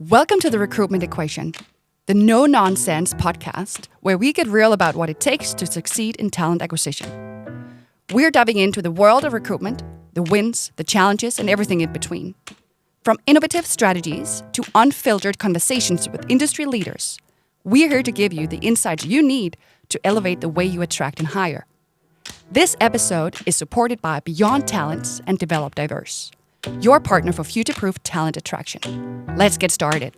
Welcome to the Recruitment Equation, the no-nonsense podcast where we get real about what it takes to succeed in talent acquisition. We're diving into the world of recruitment, the wins, the challenges, and everything in between. From innovative strategies to unfiltered conversations with industry leaders, we're here to give you the insights you need to elevate the way you attract and hire. This episode is supported by Beyond Talents and Develop Diverse, your partner for future-proof talent attraction. Let's get started.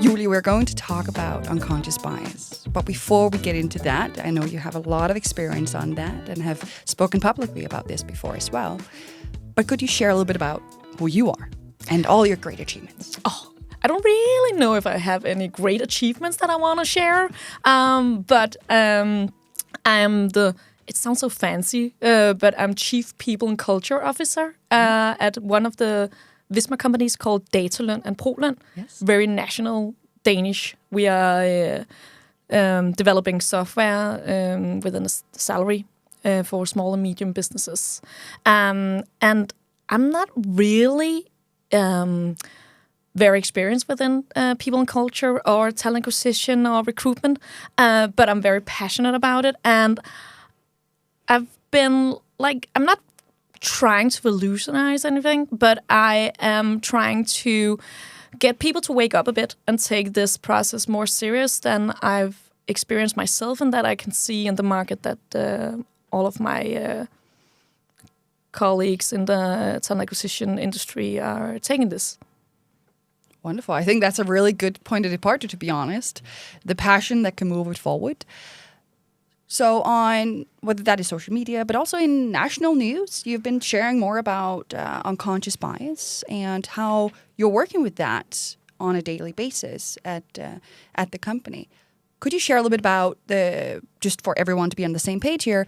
Julie, we're going to talk about unconscious bias. But before we get into that, I know you have a lot of experience on that and have spoken publicly about this before as well. But could you share a little bit about who you are and all your great achievements? I don't really know if I have any great achievements that I want to share, but I'm it sounds so fancy, but I'm Chief People and Culture Officer at one of the Visma companies called DataLøn and ProLøn. Yes. Very national Danish. We are developing software within a salary for small and medium businesses. And I'm not really very experienced within people and culture or talent acquisition or recruitment, but I'm very passionate about it. And I've been I'm not trying to revolutionize anything, but I am trying to get people to wake up a bit and take this process more serious than I've experienced myself, and that I can see in the market that all of my colleagues in the talent acquisition industry are taking this. Wonderful. I think that's a really good point of departure, to be honest. The passion that can move it forward. So on, whether that is social media, but also in national news, you've been sharing more about unconscious bias and how you're working with that on a daily basis at the company. Could you share a little bit about just for everyone to be on the same page here,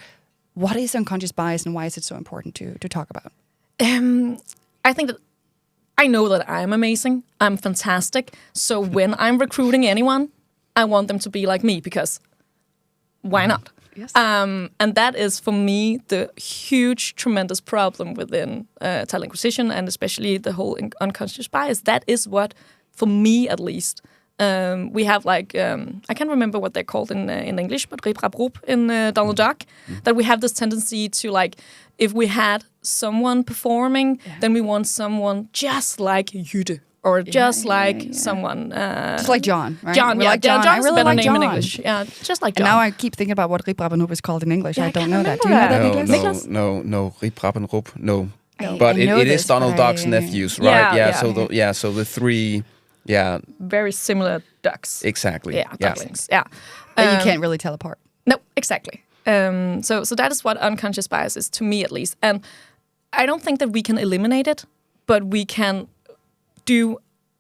what is unconscious bias and why is it so important to talk about? I think that I know that I'm amazing. I'm fantastic. So when I'm recruiting anyone, I want them to be like me because why not? Yes. And that is, for me, the huge, tremendous problem within talent acquisition and especially the whole unconscious bias. That is what, for me at least, we have I can't remember what they're called in English, but rip rap rup in Donald Duck, that we have this tendency to if we had someone performing, then we want someone just like Jytte or just someone. Just like John, right? John, Like John. John's I really a better like name John. in English. Yeah, just like John. And now I keep thinking about what Rip Rap and Rup is called in English. Yeah, I don't I know can't that. Do you know that, remember Nicklas? No, Rip Rap and Rup, no. I But know it is this, Donald but Duck's nephews, right? Yeah. So the three, very similar ducks. exactly. Yeah, ducklings. Yeah. That you can't really tell apart. No, exactly. So that is what unconscious bias is, to me at least. And I don't think that we can eliminate it, but we can do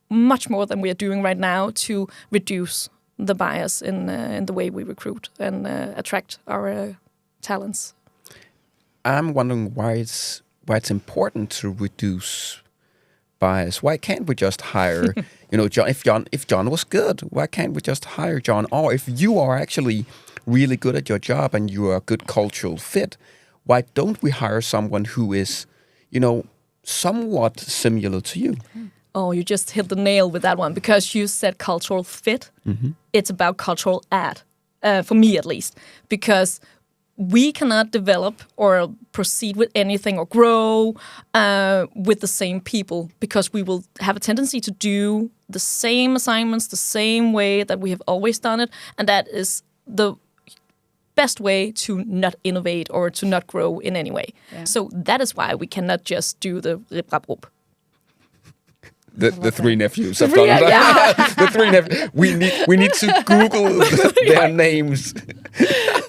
much more than we are doing right now to reduce the bias in the way we recruit and attract our talents. I'm wondering why it's important to reduce bias. Why can't we just hire, John? If John was good, why can't we just hire John? Or if you are actually really good at your job and you are a good cultural fit, why don't we hire someone who is, somewhat similar to you? Oh, you just hit the nail with that one because you said cultural fit. Mm-hmm. It's about cultural add, for me at least, because we cannot develop or proceed with anything or grow with the same people because we will have a tendency to do the same assignments the same way that we have always done it. And that is the best way to not innovate or to not grow in any way. Yeah. So that is why we cannot just do the rip rap rup. The three nephews of Donald Duck. The three nephews. We need to Google their names.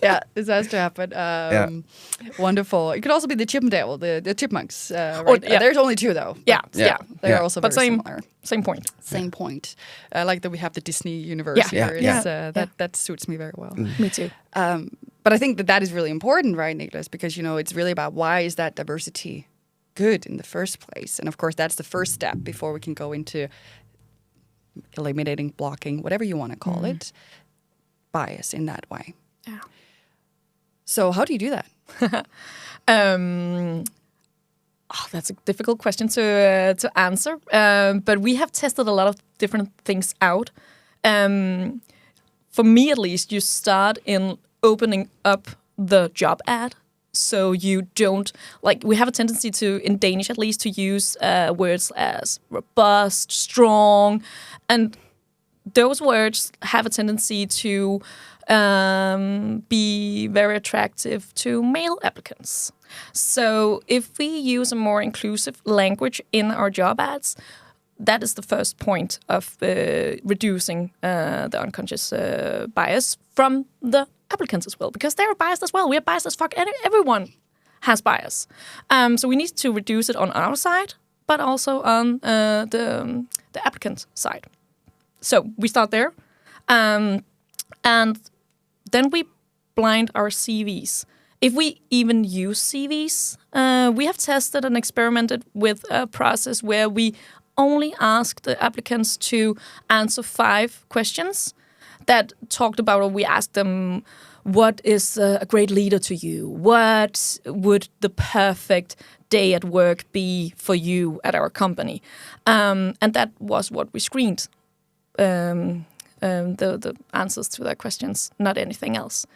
Yeah, this has to happen. Wonderful. It could also be the Chippendale, the chipmunks. Right? There's only two though. Yeah. They're also very similar. Same point. Same point. I like that we have the Disney universe here. That suits me very well. Me too. But I think that is really important, right, Nicklas? Because it's really about why is that diversity good in the first place. And of course, that's the first step before we can go into eliminating, blocking, whatever you want to call it, bias in that way. Yeah. So how do you do that? That's a difficult question to answer. But we have tested a lot of different things out. For me, at least, you start in opening up the job ad. So you don't, we have a tendency to, in Danish at least, to use words as robust, strong, and those words have a tendency to be very attractive to male applicants. So if we use a more inclusive language in our job ads, that is the first point of reducing the unconscious bias from the applicants as well, because they're biased as well. We are biased as fuck. Everyone has bias. So we need to reduce it on our side, but also on the applicant side. So we start there. And then we blind our CVs. If we even use CVs, we have tested and experimented with a process where we only ask the applicants to answer 5 questions that talked about, or we asked them, what is a great leader to you? What would the perfect day at work be for you at our company? And that was what we screened, the answers to their questions, not anything else.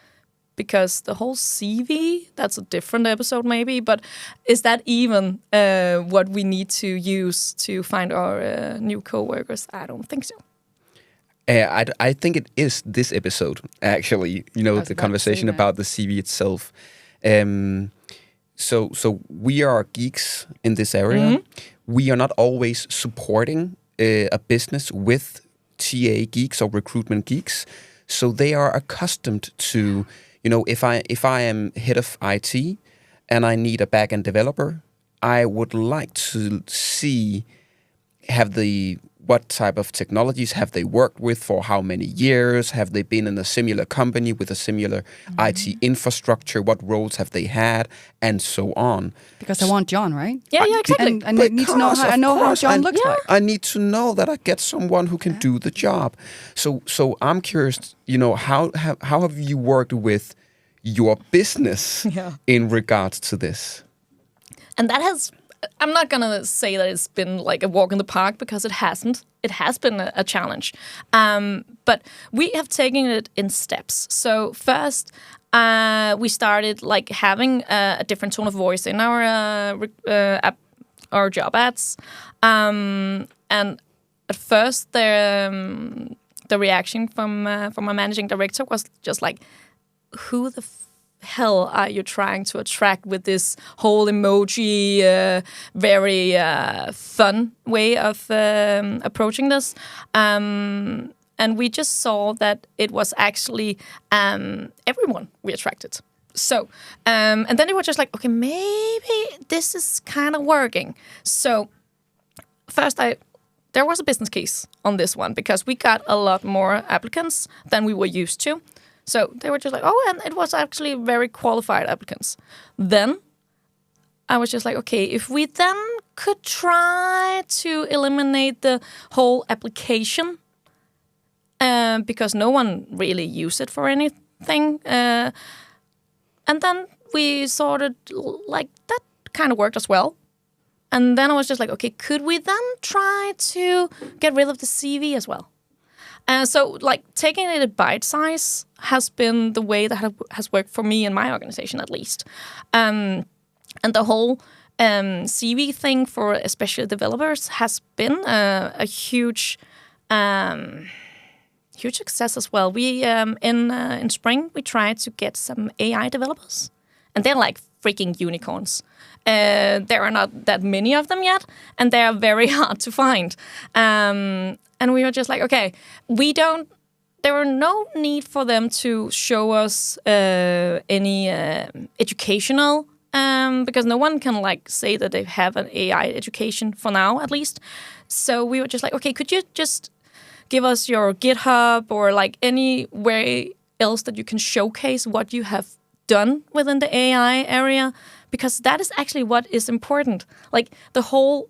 Because the whole CV, that's a different episode maybe, but is that even what we need to use to find our new co-workers? I don't think so. I think it is this episode, actually, the conversation about the CV itself. So we are geeks in this area. Mm-hmm. We are not always supporting a business with TA geeks or recruitment geeks. So they are accustomed to, if I am head of IT and I need a back-end developer, I would like to see what type of technologies have they worked with for how many years? Have they been in a similar company with a similar IT infrastructure? What roles have they had? And so on. Because I want John, right? Yeah, exactly. And I need to know how John looks like. I need to know that I get someone who can do the job. So I'm curious, how have you worked with your business in regards to this? And that has... I'm not going to say that it's been like a walk in the park, because it hasn't. It has been a challenge. But we have taken it in steps. So first, we started having a different tone of voice in our job ads. And at first, the reaction from our managing director was just like, who the hell are you trying to attract with this whole emoji, very fun way of approaching this? And we just saw that it was actually everyone we attracted. So, and then it was just like, okay, maybe this is kind of working. So first there was a business case on this one, because we got a lot more applicants than we were used to. So they were just like, oh, and it was actually very qualified applicants. Then I was just like, okay, if we then could try to eliminate the whole application, because no one really used it for anything. And then we sorted, that kind of worked as well. And then I was just like, okay, could we then try to get rid of the CV as well? So, taking it at bite size has been the way that has worked for me in my organization, at least. And the whole CV thing for especially developers has been a huge success as well. We in spring we tried to get some AI developers, and they're like freaking unicorns. There are not that many of them yet, and they are very hard to find. And we were just like, okay, there were no need for them to show us any educational, because no one can say that they have an AI education for now, at least. So we were just like, okay, could you just give us your GitHub or anywhere else that you can showcase what you have done within the AI area? Because that is actually what is important. The whole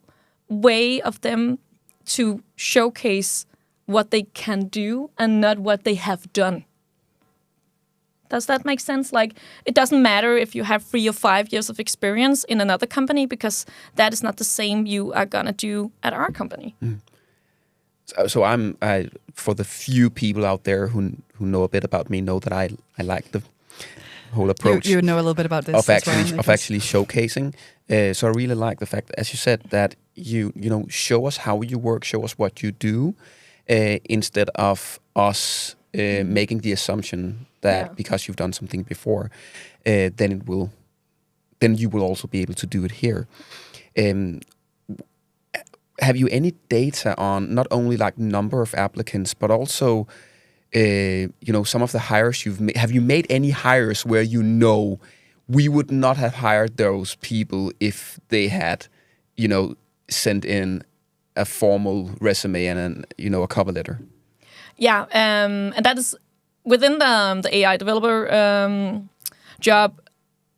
way of them to showcase what they can do and not what they have done. Does that make sense? Like, it doesn't matter if you have 3 or 5 years of experience in another company, because that is not the same you are gonna do at our company. So I'm for the few people out there who know a bit about me, know that I like the whole approach. You know a little bit about this of actually showcasing. So I really like the fact, as you said, that you show us how you work, show us what you do, instead of us making the assumption that because you've done something before, then you will also be able to do it here. Have you any data on not only like number of applicants, but also some of the hires you've made? Have you made any hires where we would not have hired those people if they had, sent in a formal resume and a cover letter? Yeah, and that is within the AI developer job.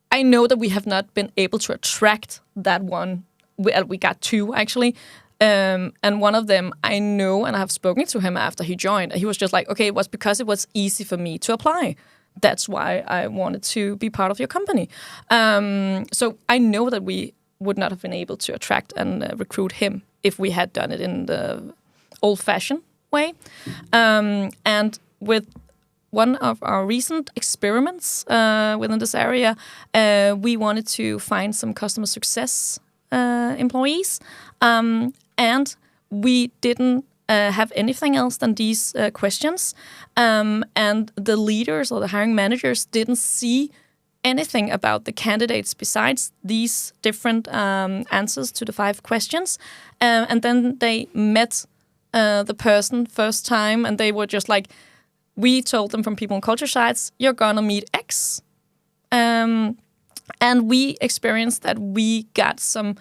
I know that we have not been able to attract that one. We got 2 actually. And one of them I know, and I have spoken to him after he joined. He was just like, okay, it was because it was easy for me to apply. That's why I wanted to be part of your company. So I know that we would not have been able to attract and recruit him if we had done it in the old-fashioned way. And with one of our recent experiments within this area, we wanted to find some customer success employees. And we didn't have anything else than these questions. And the leaders or the hiring managers didn't see anything about the candidates besides these different answers to the 5 questions. And then they met the person first time, and they were just like, we told them from people and culture sites, you're gonna meet X. And we experienced that we got some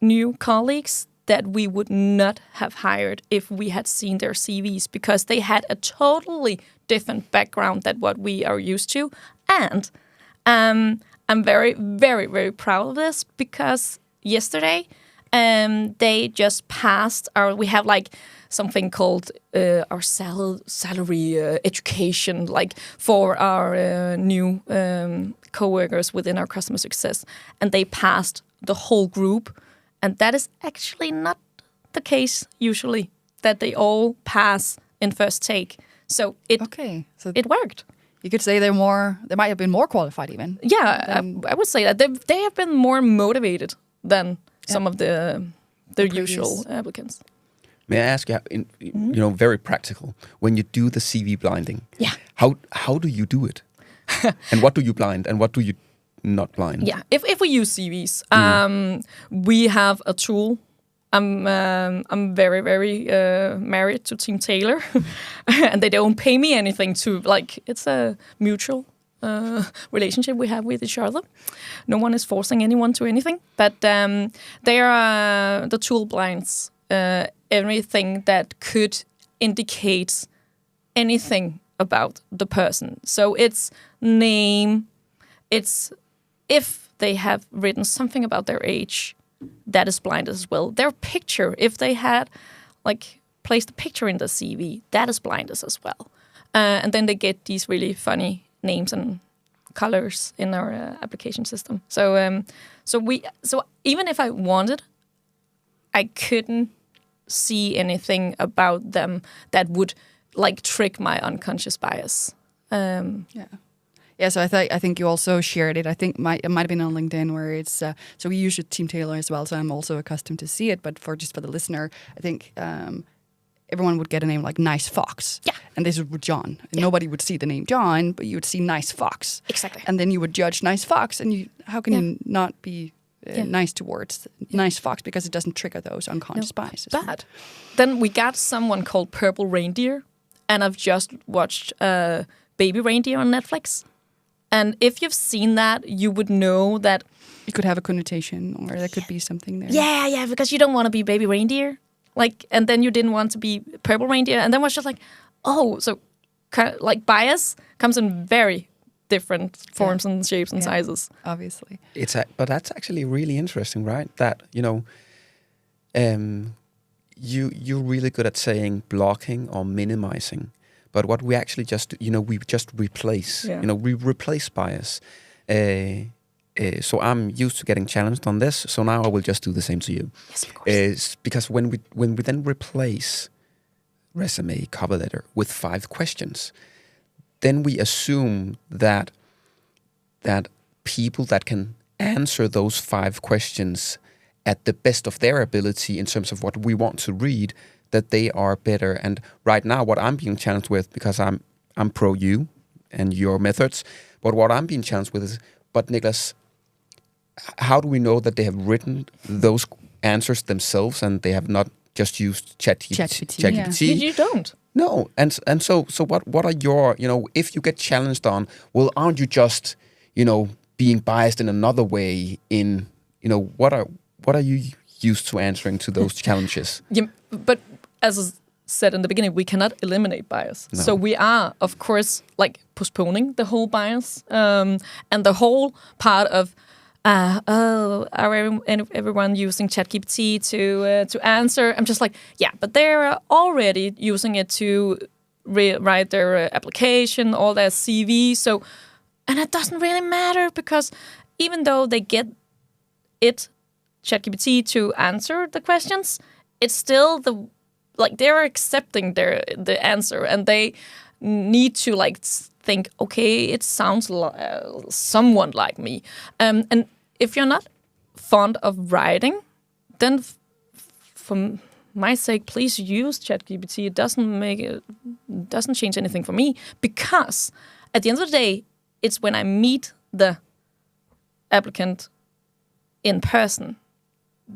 new colleagues that we would not have hired if we had seen their CVs, because they had a totally different background than what we are used to. And I'm very, very, very proud of this, because yesterday they just passed we have like something called our salary education, like for our new co-workers within our customer success. And they passed the whole group. And that is actually not the case usually, that they all pass in first take. So it worked. You could say they might have been more qualified even. Yeah, I would say that they have been more motivated than some of the usual applicants. May I ask you, very practical, when you do the CV blinding, how do you do it? And what do you blind and what do you not blind? Yeah, if we use CVs, we have a tool. I'm very, very married to Team Taylor, and they don't pay me anything to, like, it's a mutual relationship we have with each other. No one is forcing anyone to anything, but the tool blinds everything that could indicate anything about the person. So it's name, it's if they have written something about their age, that is blinded as well. Their picture, if they had like placed a picture in the CV, that is blinded as well. And then they get these really funny names and colors in our application system. So even if I wanted, I couldn't see anything about them that would like trick my unconscious bias. Yeah, so I think you also shared it. I think it might have been on LinkedIn where it's so we use Team Taylor as well. So I'm also accustomed to see it. But for the listener, I think everyone would get a name like Nice Fox. Yeah, and this is John. Yeah. Nobody would see the name John, but you would see Nice Fox. Exactly. And then you would judge Nice Fox, and how can you not be nice towards Nice Fox, because it doesn't trigger those unconscious biases. Bad. Then we got someone called Purple Reindeer, and I've just watched Baby Reindeer on Netflix. And if you've seen that, you would know that it could have a connotation, or there could be something there. Yeah, because you don't want to be Baby Reindeer, like, and then you didn't want to be Purple Reindeer, and then was just like, oh, so like bias comes in very different forms and shapes and sizes. Obviously, but that's actually really interesting, right? That you're really good at saying blocking or minimizing, but what we actually just do, we just replace. Yeah. We replace bias. So I'm used to getting challenged on this. So now I will just do the same to you. Yes, of course. Because when we then replace resume, cover letter with 5 questions, then we assume that people that can answer those 5 questions at the best of their ability in terms of what we want to read, that they are better. And right now, what I'm being challenged with, because I'm pro you and your methods, but what I'm being challenged with is, but Nicklas, how do we know that they have written those answers themselves and they have not just used ChatGPT? You don't. No, and so what are your, if you get challenged on, well, aren't you just, being biased in another way? In, what are you used to answering to those challenges? Yeah, but as I said in the beginning, we cannot eliminate bias. No. So we are, of course, like postponing the whole bias and the whole part of. Are everyone using ChatGPT to answer? I'm just like, yeah, but they're already using it to write their application or their CV. So, and it doesn't really matter because even though they get ChatGPT to answer the questions, it's still they're accepting the answer and they need to think, okay, it sounds somewhat like me, and if you're not fond of writing, then for my sake, please use ChatGPT. It doesn't change anything for me, because at the end of the day, it's when I meet the applicant in person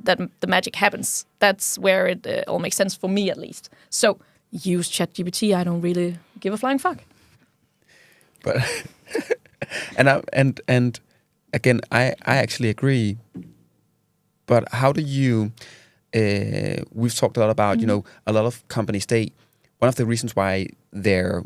that the magic happens. That's where it all makes sense for me, at least. So use ChatGPT. I don't really give a flying fuck. But and again, I actually agree. But how do you? We've talked a lot about a lot of companies. One of the reasons why their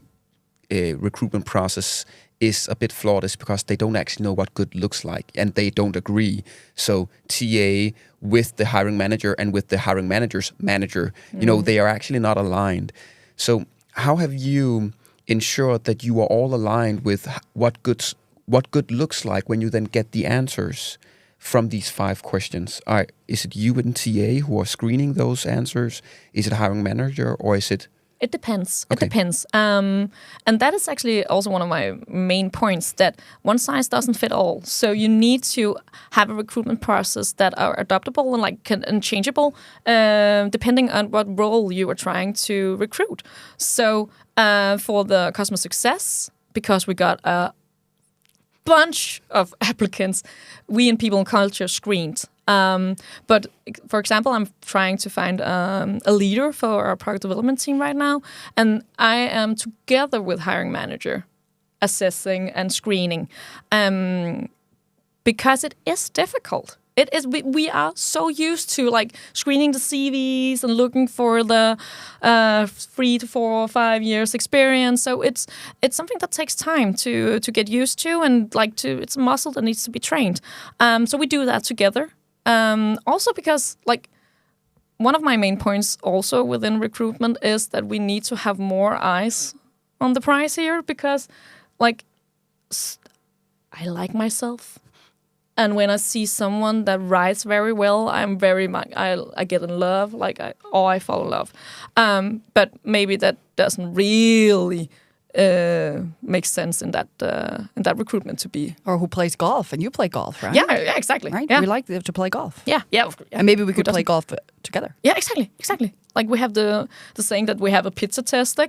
recruitment process is a bit flawed is because they don't actually know what good looks like, and they don't agree. So TA with the hiring manager and with the hiring manager's manager, they are actually not aligned. So how have you ensured that you are all aligned with what good looks like when you then get the answers from these 5 questions? Is it you and TA who are screening those answers? Is it a hiring manager, or is it? It depends. Okay. It depends. And that is actually also one of my main points, that one size doesn't fit all. So you need to have a recruitment process that are adaptable and changeable, depending on what role you are trying to recruit. So for the customer success, because we got a bunch of applicants, we in People and Culture screened. But for example, I'm trying to find a leader for our product development team right now, and I am together with hiring manager assessing and screening, because it is difficult. It is. We are so used to screening the CVs and looking for the 3 to 4 or 5 years experience. So it's something that takes time to get used to, and it's a muscle that needs to be trained. So we do that together. Also because one of my main points also within recruitment is that we need to have more eyes on the prize here, because I like myself. And when I see someone that writes very well, I'm very much, I get in love, I fall in love. But maybe that doesn't really make sense in that recruitment to be. Or who plays golf, and you play golf, right? Yeah, exactly. Right? Yeah. We like to play golf. Yeah. And maybe we could play golf together. Yeah, exactly. We have the saying that we have a pizza test.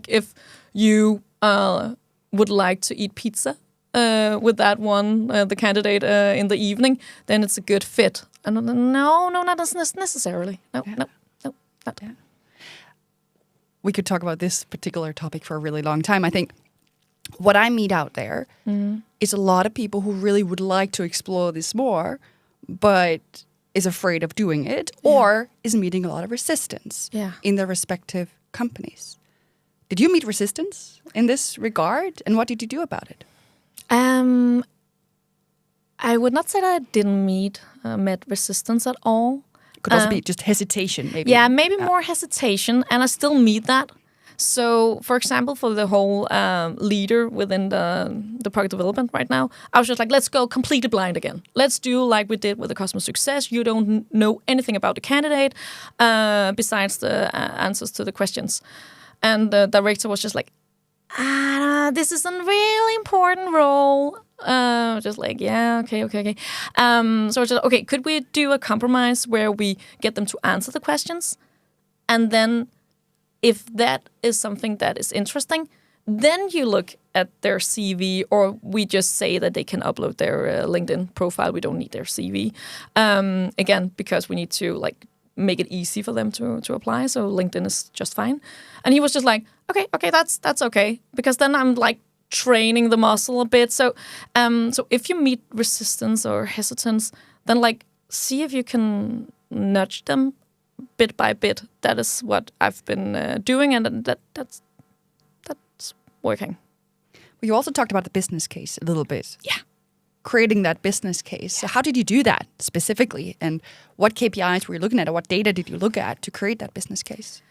If you would like to eat pizza with that one, the candidate in the evening, then it's a good fit. And no, not necessarily. No. Yeah. We could talk about this particular topic for a really long time. I think what I meet out there is a lot of people who really would like to explore this more, but is afraid of doing it, or is meeting a lot of resistance in their respective companies. Did you meet resistance in this regard, and what did you do about it? I would not say that I didn't met resistance at all. Could also be just hesitation, maybe. Yeah, maybe more hesitation, and I still meet that. So, for example, for the whole leader within the product development right now, I was just like, let's go completely blind again. Let's do like we did with the customer success. You don't know anything about the candidate besides the answers to the questions. And the director was just like, this is a really important role. Just like, yeah, okay. So it's just, okay, could we do a compromise where we get them to answer the questions? And then if that is something that is interesting, then you look at their CV, or we just say that they can upload their LinkedIn profile. We don't need their CV. Again, because we need to like make it easy for them to apply. So LinkedIn is just fine. And he was just like, okay, that's okay. Because then I'm like training the muscle a bit. So if you meet resistance or hesitance, then like see if you can nudge them bit by bit. That is what I've been doing, and that's working. Well, you also talked about the business case a little bit. Yeah. Creating that business case. So how did you do that specifically? And what KPIs were you looking at, or what data did you look at to create that business case?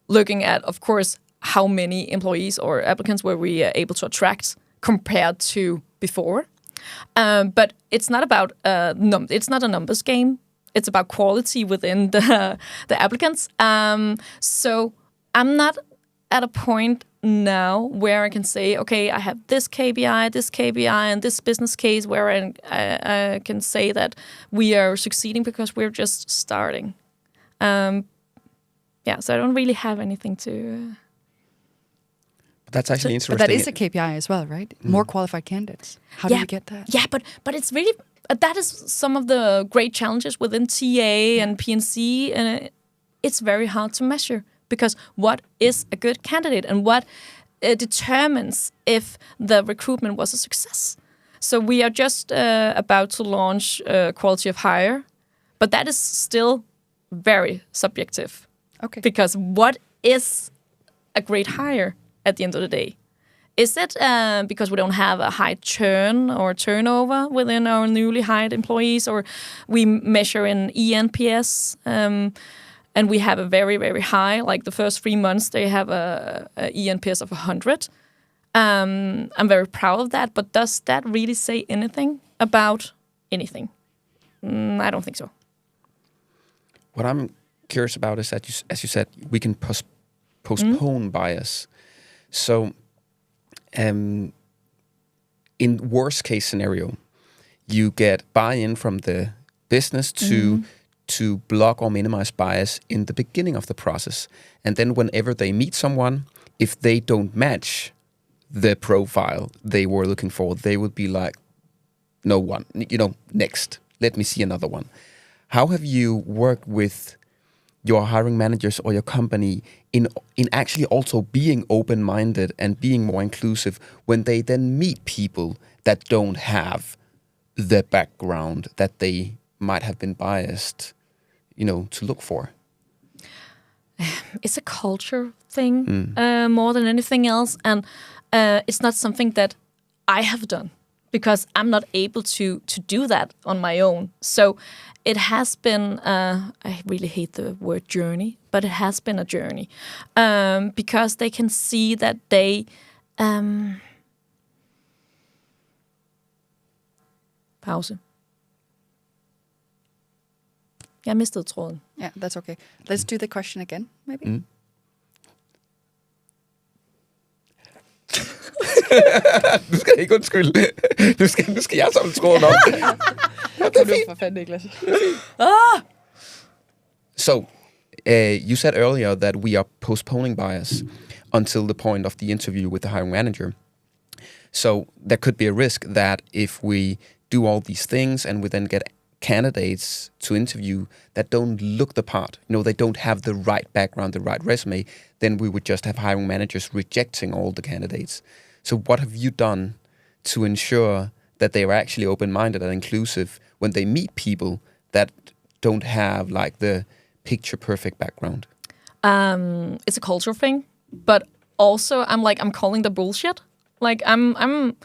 Looking at, of course, how many employees or applicants were we able to attract compared to before. But it's not about it's not a numbers game. It's about quality within the applicants. So I'm not at a point now where I can say, okay, I have this KPI, and this business case where I can say that we are succeeding because we're just starting. So I don't really have anything to... That's actually interesting. But that is a KPI as well, right? More qualified candidates. How do you get that? Yeah, but it's really... that is some of the great challenges within TA and P&C, and it's very hard to measure. Because what is a good candidate, and what determines if the recruitment was a success? So we are just about to launch quality of hire, but that is still very subjective. Okay. Because what is a great hire at the end of the day? Is it because we don't have a high churn or turnover within our newly hired employees, or we measure in ENPS? And we have a very, very high, like the first 3 months, they have a ENPS of 100. I'm very proud of that, but does that really say anything about anything? I don't think so. What I'm curious about is that, as you said, we can postpone bias. So, in worst case scenario, you get buy-in from the business to block or minimize bias in the beginning of the process. And then whenever they meet someone, if they don't match the profile they were looking for, they would be like, no one, next, let me see another one. How have you worked with your hiring managers or your company in actually also being open-minded and being more inclusive when they then meet people that don't have the background that they might have been biased, to look for? It's a culture thing more than anything else, and it's not something that I have done because I'm not able to do that on my own. So it has been, I really hate the word journey, but it has been a journey because they can see that they... Pause. Jeg mistede tråden. Yeah, that's okay. Let's do the question again, maybe. Du skal ikke undskylde. Nu skal jeg samle tråden op. For fanden, Nicklas. So, you said earlier that we are postponing bias until the point of the interview with the hiring manager. So there could be a risk that if we do all these things and we then get candidates to interview that don't look the part, they don't have the right background, the right resume, then we would just have hiring managers rejecting all the candidates. So what have you done to ensure that they are actually open-minded and inclusive when they meet people that don't have like the picture-perfect background? It's a cultural thing, but also I'm calling the bullshit. Like I'm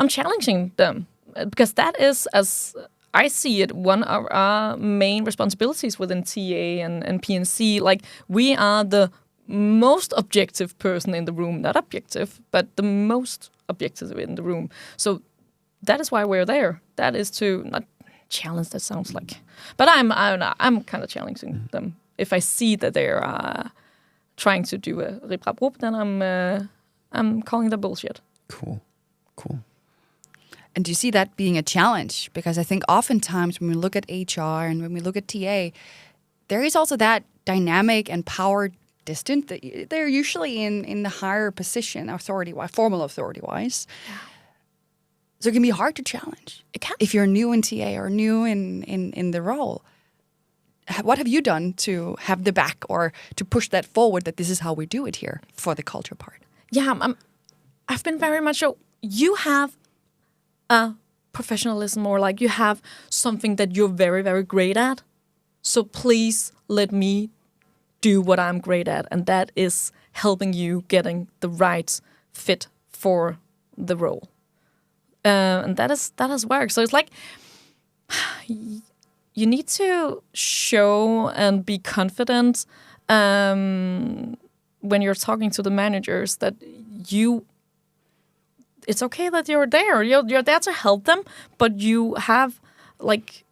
challenging them because that is, as I see it, one of our main responsibilities within TA and P&C. Like we are the most objective person in the room, not objective, but the most objective in the room. So that is why we're there. That is to not challenge. That sounds like, but I'm kind of challenging them. If I see that they're trying to do a riprap, then I'm calling them bullshit. Cool. And do you see that being a challenge? Because I think oftentimes when we look at HR and when we look at TA, there is also that dynamic and power distance that they're usually in the higher position, formal authority-wise. Yeah. So it can be hard to challenge. It can. If you're new in TA or new in the role. What have you done to have the back or to push that forward that this is how we do it here for the culture part? Yeah, I've been very much so. You have a professionalism, or like you have something that you're very, very great at. So please let me do what I'm great at, and that is helping you getting the right fit for the role. And that has worked. So it's like you need to show and be confident when you're talking to the managers that it's okay that you're there. You're there to help them, but you have like.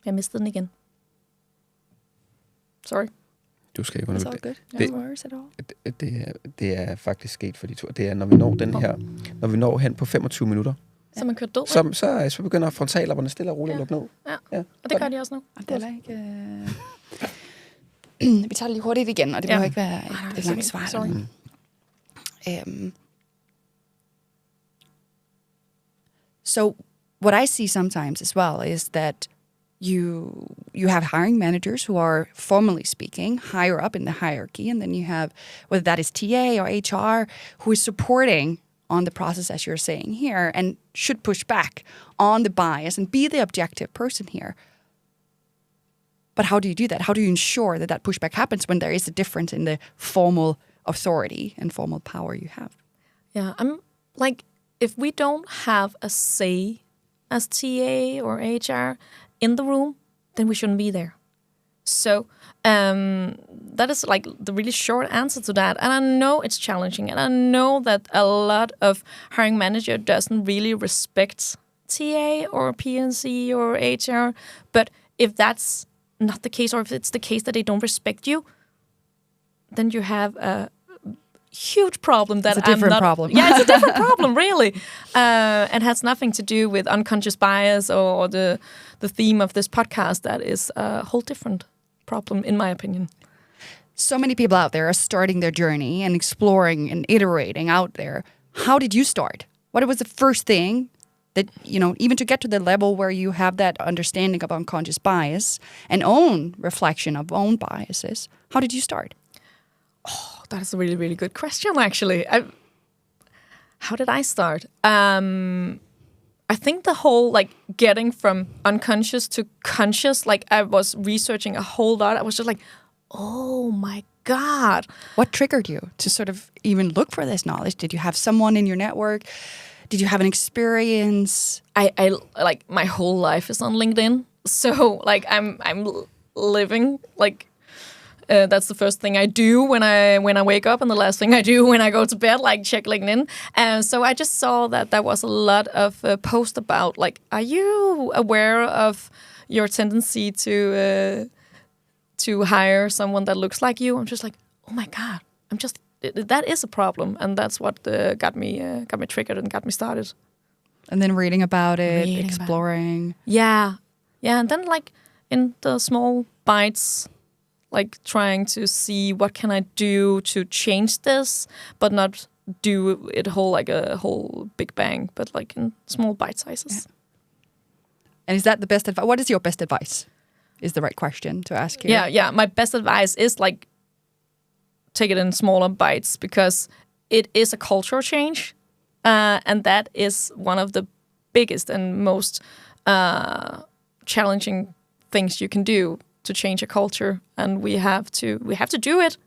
Jeg mistede den igen. Sorry. Du skal It's all good. No worries at all. Det er faktisk sket for de to. Det er, når vi når den her, når vi når hen på 25 minutter, Så man kører død. Så begynder frontallapperne stille og roligt at lukke ned. Ja, og det gør de også nu. Det er ikke... Vi tager det lige hurtigt igen, og det behøver ikke være et langt svar. Sorry. So what I see sometimes as well is that you have hiring managers who are, formally speaking, higher up in the hierarchy, and then you have, whether that is TA or HR, who is supporting on the process, as you're saying here, and should push back on the bias and be the objective person here. But how do you do that? How do you ensure that that pushback happens when there is a difference in the formal authority and formal power you have? Yeah, I'm like, if we don't have a say as TA or HR in the room, then we shouldn't be there. So that is like the really short answer to that. And I know it's challenging, and I know that a lot of hiring manager doesn't really respect TA or PNC or HR. But if that's not the case, or if it's the case that they don't respect you, then you have a huge problem. That it's a different problem. Yeah, it's a different problem, really. And has nothing to do with unconscious bias or the theme of this podcast. That is a whole different problem, in my opinion. So many people out there are starting their journey and exploring and iterating out there. How did you start? What was the first thing that, even to get to the level where you have that understanding of unconscious bias and own reflection of own biases? How did you start? Oh, that is a really, really good question, actually. How did I start? I think the whole, getting from unconscious to conscious, I was researching a whole lot. I was just like, oh my God. What triggered you to sort of even look for this knowledge? Did you have someone in your network? Did you have an experience? I my whole life is on LinkedIn. So, I'm living, that's the first thing I do when I wake up, and the last thing I do when I go to bed, check LinkedIn. And so I just saw that there was a lot of posts about, are you aware of your tendency to hire someone that looks like you? I'm just like, oh my God, that is a problem, and that's what got me triggered and got me started. And then reading about it, exploring. Yeah, and then in the small bites. Trying to see what can I do to change this, but not do it a whole big bang, but in small bite sizes. Yeah. And is that the best advice? What is your best advice? Is the right question to ask you. Yeah. My best advice is take it in smaller bites, because it is a cultural change, and that is one of the biggest and most challenging things you can do to change a culture, and we have to do it,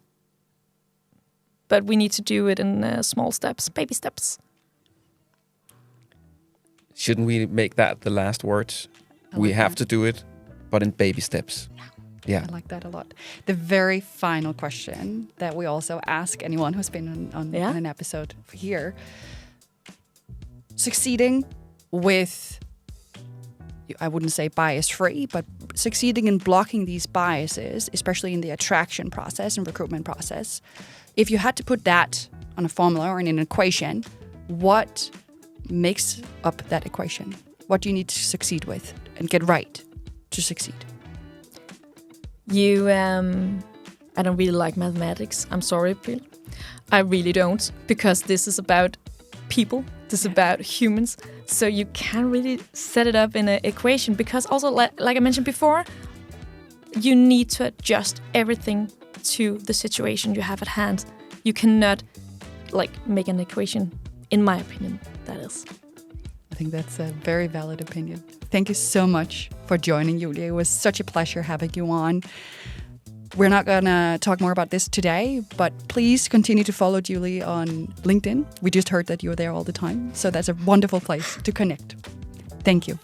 but we need to do it in small steps, baby steps. Shouldn't we make that the last words? We have to do it, but in baby steps. Yeah. I like that a lot. The very final question that we also ask anyone who's been on an episode here. Succeeding with, I wouldn't say bias-free, but succeeding in blocking these biases, especially in the attraction process and recruitment process. If you had to put that on a formula or in an equation, what makes up that equation? What do you need to succeed with and get right to succeed? I don't really like mathematics. I'm sorry, Byriel. I really don't, because this is about people. This is about humans. So you can't really set it up in an equation, because also, like I mentioned before, you need to adjust everything to the situation you have at hand. You cannot make an equation, in my opinion, that is. I think that's a very valid opinion. Thank you so much for joining, Julie. It was such a pleasure having you on. We're not going to talk more about this today, but please continue to follow Julie on LinkedIn. We just heard that you're there all the time, so that's a wonderful place to connect. Thank you.